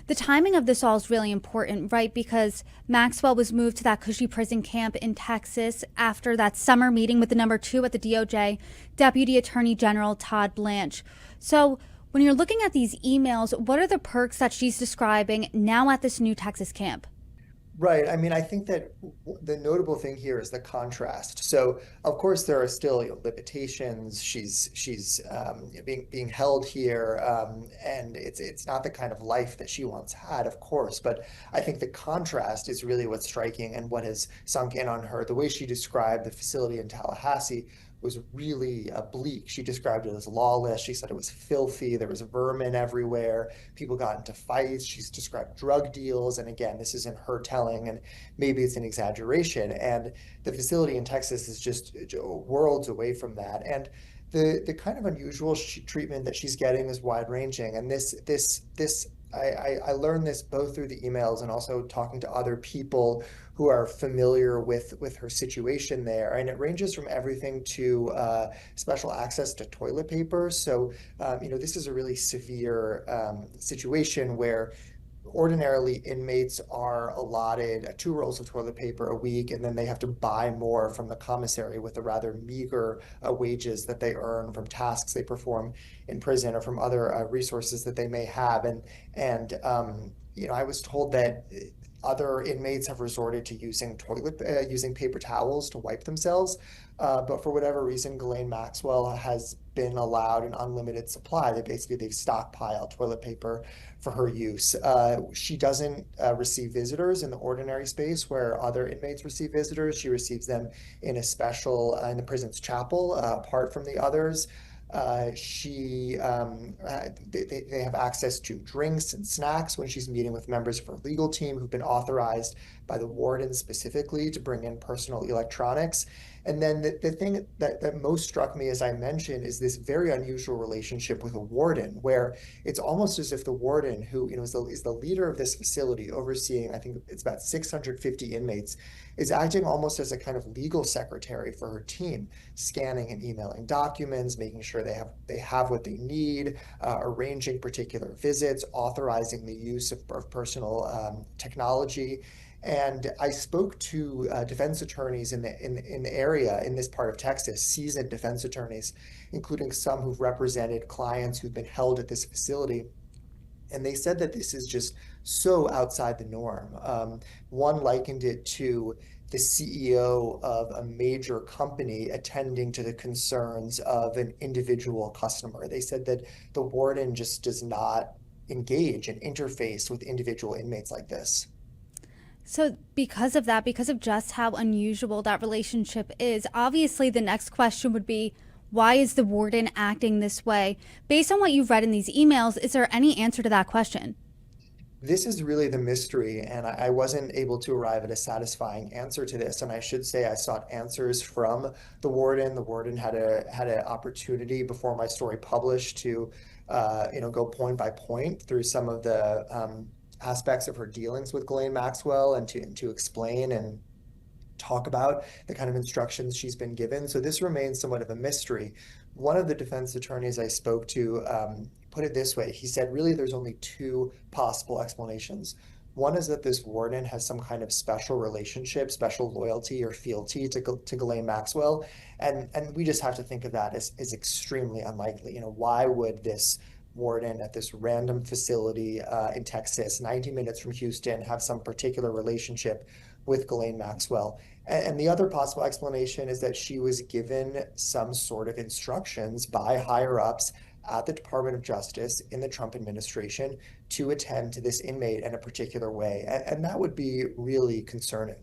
the timing of this all is really important, right? Because Maxwell was moved to that cushy prison camp in Texas after that summer meeting with the number two at the DOJ, Deputy Attorney General Todd Blanche. So when you're looking at these emails, what are the perks that she's describing now at this new Texas camp? Right. I mean, I think that the notable thing here is the contrast. So, of course, there are still, limitations. She's being held here, and it's not the kind of life that she once had, of course. But I think the contrast is really what's striking and what has sunk in on her. The way she described the facility in Tallahassee was really bleak. She described it as lawless. She said it was filthy. There was vermin everywhere. People got into fights. She's described drug deals. And again, this isn't her telling, and maybe it's an exaggeration. And the facility in Texas is just worlds away from that. And the kind of unusual treatment that she's getting is wide ranging. And I learned this both through the emails and also talking to other people who are familiar with her situation there. And it ranges from everything to special access to toilet paper. So, this is a really severe situation where ordinarily inmates are allotted two rolls of toilet paper a week, and then they have to buy more from the commissary with the rather meager wages that they earn from tasks they perform in prison or from other resources that they may have. And I was told that other inmates have resorted to using paper towels to wipe themselves. But for whatever reason, Ghislaine Maxwell has been allowed an unlimited supply. They've stockpiled toilet paper for her use. She doesn't receive visitors in the ordinary space where other inmates receive visitors. She receives them in a special in the prison's chapel, apart from the others. They have access to drinks and snacks when she's meeting with members of her legal team who've been authorized by the warden specifically to bring in personal electronics. And then the thing that most struck me, as I mentioned, is this very unusual relationship with a warden, where it's almost as if the warden, who is the leader of this facility, overseeing, I think it's about 650 inmates, is acting almost as a kind of legal secretary for her team, scanning and emailing documents, making sure they have what they need, arranging particular visits, authorizing the use of personal technology. And I spoke to defense attorneys in the area in this part of Texas, seasoned defense attorneys, including some who've represented clients who've been held at this facility. And they said that this is just so outside the norm. One likened it to the CEO of a major company attending to the concerns of an individual customer. They said that the warden just does not engage and interface with individual inmates like this. So, because of that, because of just how unusual that relationship is, obviously the next question would be, why is the warden acting this way? Based on what you've read in these emails, is there any answer to that question? This is really the mystery, and I wasn't able to arrive at a satisfying answer to this. And I should say I sought answers from the warden. The warden had an opportunity before my story published to, go point by point through some of the aspects of her dealings with Ghislaine Maxwell and to explain and talk about the kind of instructions she's been given. So this remains somewhat of a mystery. One of the defense attorneys I spoke to put it this way. He said, really, there's only two possible explanations. One is that this warden has some kind of special relationship, special loyalty or fealty to Ghislaine Maxwell. And we just have to think of that as extremely unlikely. Why would this warden at this random facility in Texas, 90 minutes from Houston, have some particular relationship with Ghislaine Maxwell? And the other possible explanation is that she was given some sort of instructions by higher ups at the Department of Justice in the Trump administration to attend to this inmate in a particular way. And that would be really concerning.